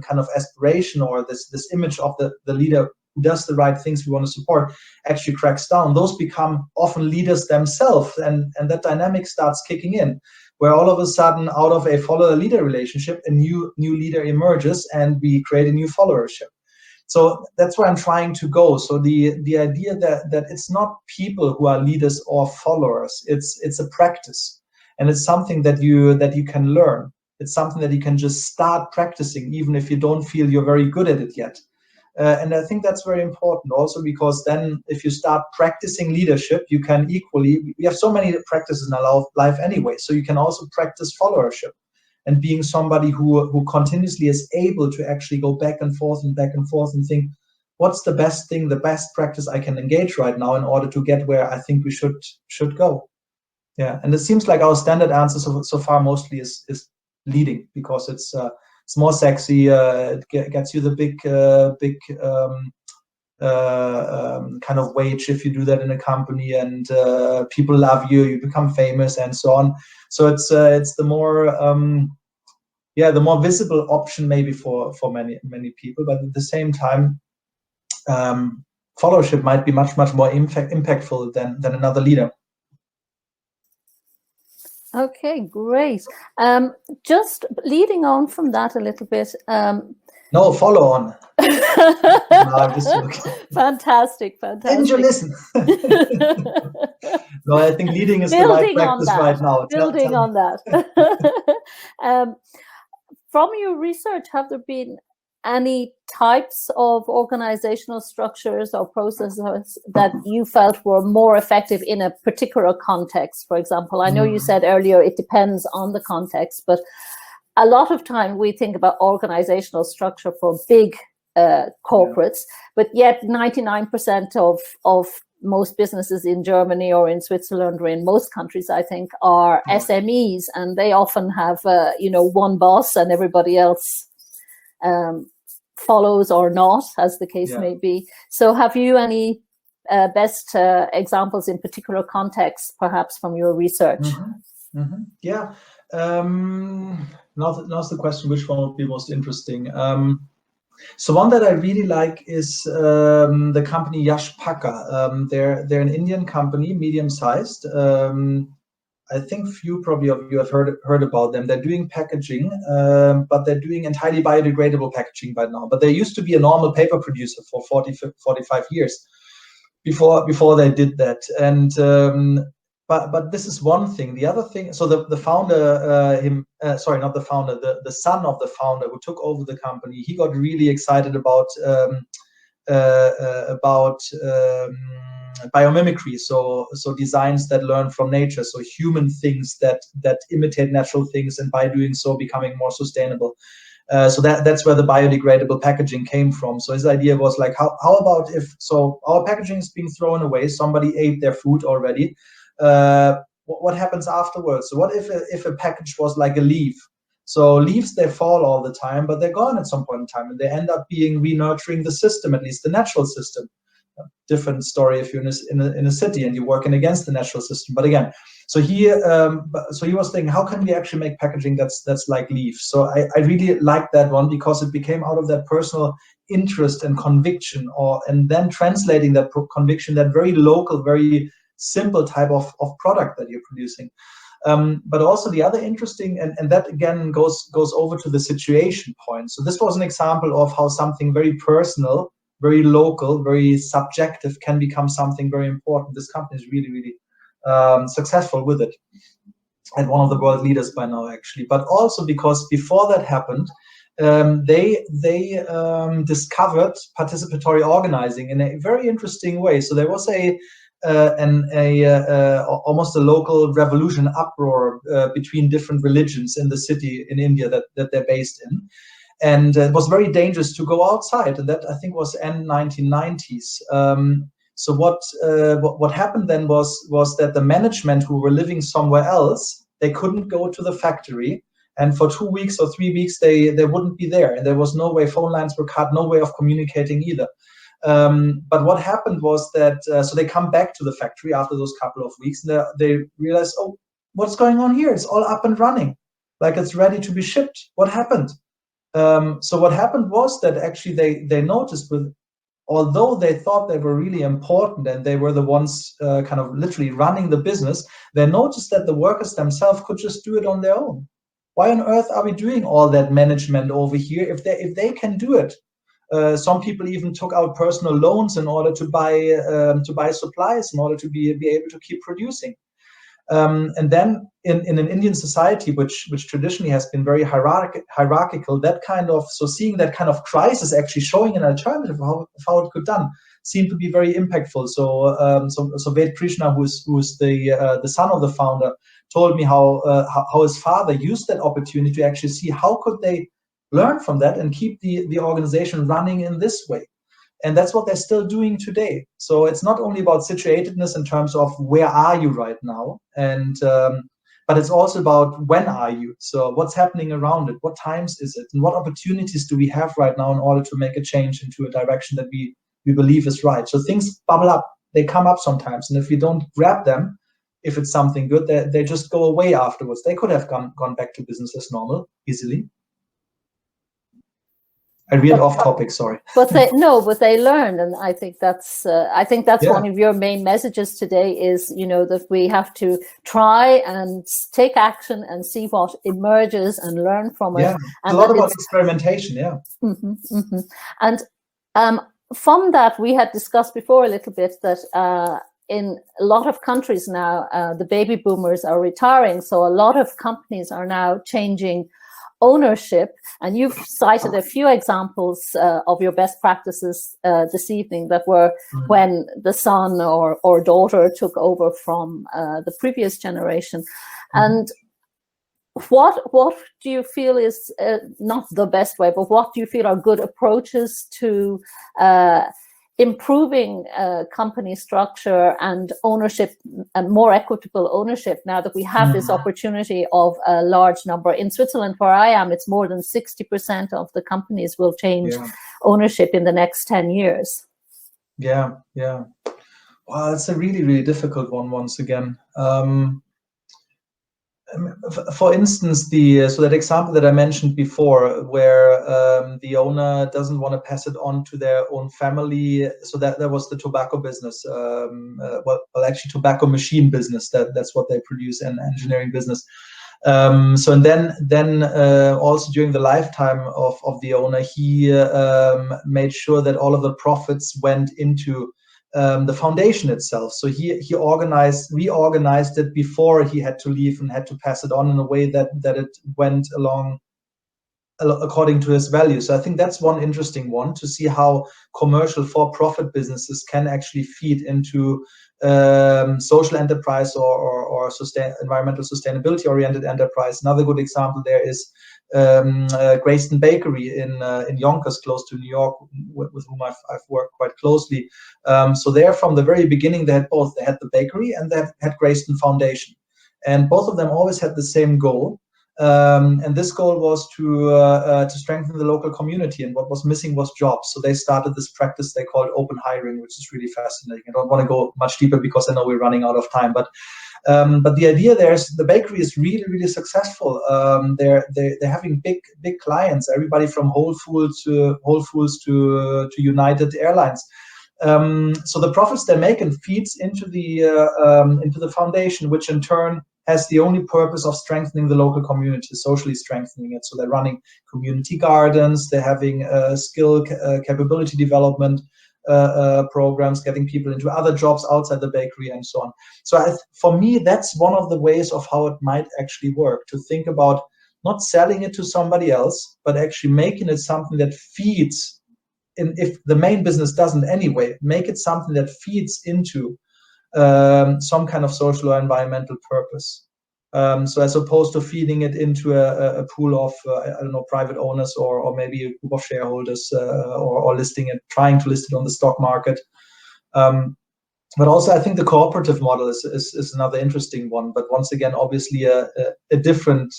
kind of aspiration or this image of the leader who does the right things we want to support actually cracks down, those become often leaders themselves, and that dynamic starts kicking in, where all of a sudden, out of a follower-leader relationship, a new leader emerges, and we create a new followership. So that's where I'm trying to go. So the idea that it's not people who are leaders or followers, it's a practice, and it's something that you can learn. It's something that you can just start practicing, even if you don't feel you're very good at it yet. And I think that's very important also, because then if you start practicing leadership, you can equally, we have so many practices in our life anyway, so you can also practice followership and being somebody who continuously is able to actually go back and forth and think, what's the best thing, the best practice I can engage right now in order to get where I think we should go. Yeah, and it seems like our standard answer so far mostly is leading, because it's more sexy. It gets you the big kind of wage if you do that in a company, and people love you. You become famous, and so on. So it's the more the more visible option maybe for many people, but at the same time, followership might be much more impactful than another leader. Okay, great. Just leading on from that a little bit. No, follow on. No, I'm just joking. Fantastic. Didn't you listen? No, I think leading is the right practice right now. Building on that. From your research, have there been any types of organizational structures or processes that you felt were more effective in a particular context? For example, I know you said earlier it depends on the context, but a lot of time we think about organizational structure for big corporates, but yet 99% of most businesses in Germany or in Switzerland or in most countries, I think, are SMEs, and they often have one boss and everybody else follows or not, as the case may be. So have you any best examples in particular contexts, perhaps from your research? Yeah. Now's the question, which one would be most interesting? So one that I really like is the company Yash Pakka. They're an Indian company, medium-sized. I think few probably of you have heard about them. They're doing packaging, but they're doing entirely biodegradable packaging by now. But they used to be a normal paper producer for 45 years before they did that. And but this is one thing. The other thing, so the founder, not the founder, the son of the founder who took over the company, he got really excited about biomimicry, so designs that learn from nature, so human things that imitate natural things, and by doing so becoming more sustainable. So that's where the biodegradable packaging came from. So his idea was like, how about if, so our packaging is being thrown away, somebody ate their food already, what happens afterwards? So what if a package was like a leaf? So leaves, they fall all the time, but they're gone at some point in time, and they end up being re-nurturing the system, at least the natural system. Different story if you're in a city and you're working against the natural system. But again, so he was thinking, how can we actually make packaging that's like leaves? So I really liked that one, because it became out of that personal interest and conviction, and then translating that conviction, that very local, very simple type of product that you're producing. But also the other interesting, and that again goes over to the situation point. So this was an example of how something very personal, very local, very subjective can become something very important. This company is really, really successful with it, and one of the world leaders by now, actually. But also because before that happened, they discovered participatory organizing in a very interesting way. So there was almost a local revolution, uproar between different religions in the city in India that they're based in. And it was very dangerous to go outside, and that I think was end 1990s. So what happened then was that the management, who were living somewhere else, they couldn't go to the factory, and for 2 weeks or 3 weeks they wouldn't be there, and there was no way, phone lines were cut, no way of communicating either. But what happened was that so they come back to the factory after those couple of weeks, and they realize, oh, what's going on here? It's all up and running, like it's ready to be shipped. What happened? So what happened was that actually they noticed, although they thought they were really important and they were the ones kind of literally running the business, they noticed that the workers themselves could just do it on their own. Why on earth are we doing all that management over here if they can do it? Some people even took out personal loans in order to buy supplies in order to be able to keep producing. And then in an Indian society, which traditionally has been very hierarchical, seeing that kind of crisis actually showing an alternative of how it could be done seemed to be very impactful. So Ved Krishna, who's the son of the founder, told me how his father used that opportunity to actually see how could they learn from that and keep the organization running in this way. And that's what they're still doing today. So it's not only about situatedness in terms of where are you right now, but it's also about when are you. So what's happening around it? What times is it? And what opportunities do we have right now in order to make a change into a direction that we believe is right? So things bubble up. They come up sometimes. And if we don't grab them, if it's something good, they just go away afterwards. They could have gone back to business as normal easily. I veered off topic, sorry. But they learned, and I think that's Yeah. one of your main messages today is, that we have to try and take action and see what emerges and learn from it. Yeah, and a lot about experimentation, yeah. Mm-hmm, mm-hmm. And from that, we had discussed before a little bit that in a lot of countries now, the baby boomers are retiring, so a lot of companies are now changing ownership, and you've cited a few examples of your best practices this evening that were when the son or daughter took over from the previous generation. And what do you feel is not the best way, but what do you feel are good approaches to improving company structure and ownership, and more equitable ownership, now that we have this opportunity of a large number? In Switzerland, where I am, it's more than 60% of the companies will change ownership in the next 10 years. Yeah. Well, it's a really, really difficult one once again. For instance, that example that I mentioned before, where the owner doesn't want to pass it on to their own family. So that was the tobacco business. Actually, tobacco machine business. That's what they produce, and engineering business. And then also during the lifetime of the owner, he made sure that all of the profits went into the foundation itself. So he reorganized it before he had to leave and had to pass it on in a way that it went along according to his values. So I think that's one interesting one, to see how commercial for-profit businesses can actually feed into social enterprise or environmental sustainability oriented enterprise. Another good example there is Grayston Bakery in Yonkers, close to New York, with whom I've worked quite closely. So there, from the very beginning, they had both. They had the bakery and they had Grayston Foundation, and both of them always had the same goal. And this goal was to strengthen the local community, and what was missing was jobs. So they started this practice they called open hiring, which is really fascinating. I don't want to go much deeper because I know we're running out of time, but the idea there is the bakery is really successful. They're having big clients, everybody from Whole Foods to United Airlines. So the profits they're making feeds into the foundation, which in turn has the only purpose of strengthening the local community, socially strengthening it. So they're running community gardens, they're having skill capability development programs, getting people into other jobs outside the bakery and so on. So for me, that's one of the ways of how it might actually work, to think about not selling it to somebody else, but actually making it something that feeds, if the main business doesn't anyway, make it something that feeds into some kind of social or environmental purpose. So as opposed to feeding it into a pool of, I don't know, private owners or maybe a group of shareholders or trying to list it on the stock market. But also, I think the cooperative model is another interesting one. But once again, obviously a different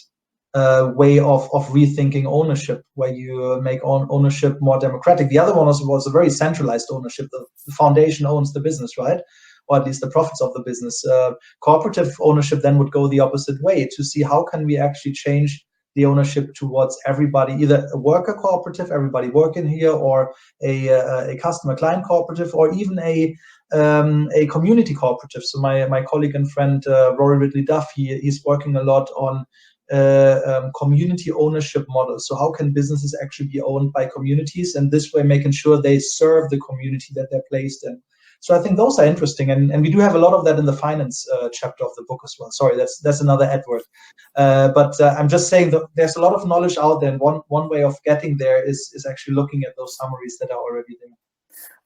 way of rethinking ownership, where you make ownership more democratic. The other one was a very centralized ownership. The foundation owns the business, right? Or at least the profits of the business. Cooperative ownership then would go the opposite way, to see how can we actually change the ownership towards everybody, either a worker cooperative, everybody working here, or a customer client cooperative, or even a community cooperative. So my colleague and friend Rory Ridley Duff, he's working a lot on community ownership models. So how can businesses actually be owned by communities, and this way making sure they serve the community that they're placed in. So I think those are interesting, and we do have a lot of that in the finance chapter of the book as well. Sorry, that's another Edward. But I'm just saying that there's a lot of knowledge out there, and one way of getting there is actually looking at those summaries that are already there.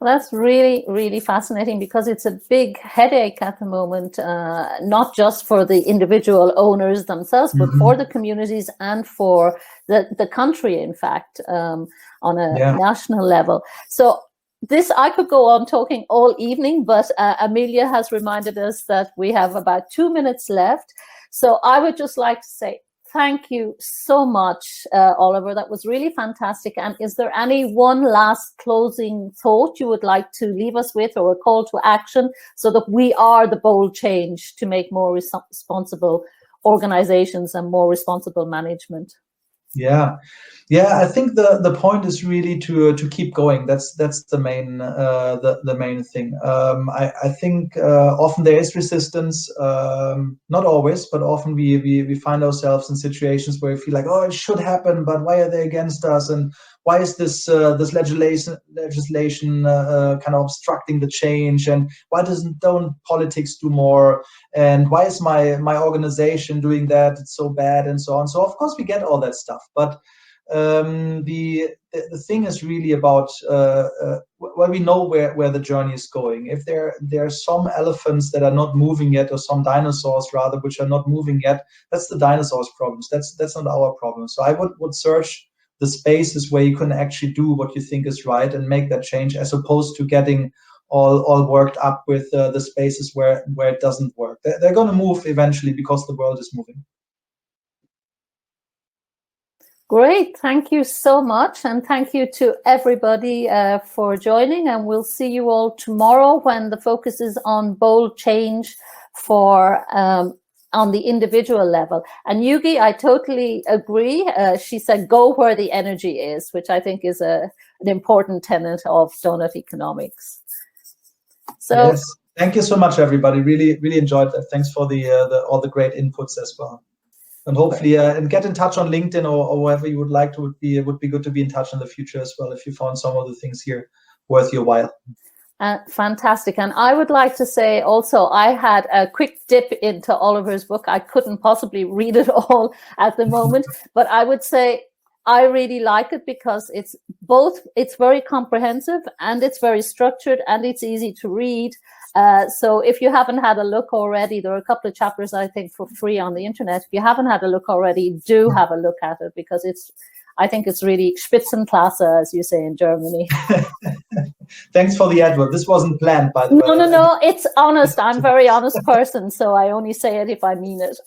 Well, that's really fascinating, because it's a big headache at the moment, not just for the individual owners themselves, but for the communities and for the country, in fact, on a national level. So this, I could go on talking all evening, but Amelia has reminded us that we have about 2 minutes left. So I would just like to say thank you so much, Oliver. That was really fantastic. And is there any one last closing thought you would like to leave us with, or a call to action, so that we are the bold change to make more responsible organizations and more responsible management? Yeah, I think the point is really to keep going. That's the main the main thing. I think often there is resistance, not always, but often we find ourselves in situations where we feel like, oh, it should happen, but why are they against us, and why is this legislation kind of obstructing the change, and why don't politics do more, and why is my organization doing that? It's so bad, and so on. So of course we get all that stuff, but the thing is really about we know where the journey is going. If there are some elephants that are not moving yet, or some dinosaurs rather, which are not moving yet, that's the dinosaurs' problems. That's not our problem. So I would search the spaces where you can actually do what you think is right and make that change, as opposed to getting all worked up with the spaces where it doesn't work. They're going to move eventually, because the world is moving. Great, thank you so much, and thank you to everybody for joining, and we'll see you all tomorrow when the focus is on bold change for on the individual level. And Yugi, I totally agree. She said, go where the energy is, which I think is an important tenet of donut economics. So yes. Thank you so much, everybody. Really enjoyed that. Thanks for all the great inputs as well. And hopefully, and get in touch on LinkedIn or wherever you would like to. It would be good to be in touch in the future as well, if you found some of the things here worth your while. Fantastic. And I would like to say also, I had a quick dip into Oliver's book. I couldn't possibly read it all at the moment, but I would say I really like it because it's very comprehensive and it's very structured and it's easy to read. So if you haven't had a look already, there are a couple of chapters, I think, for free on the internet. If you haven't had a look already, do have a look at it, because I think it's really Spitzenklasse, as you say in Germany. Thanks for the advert. This wasn't planned, by the way. No, it's honest. I'm a very honest person, so I only say it if I mean it.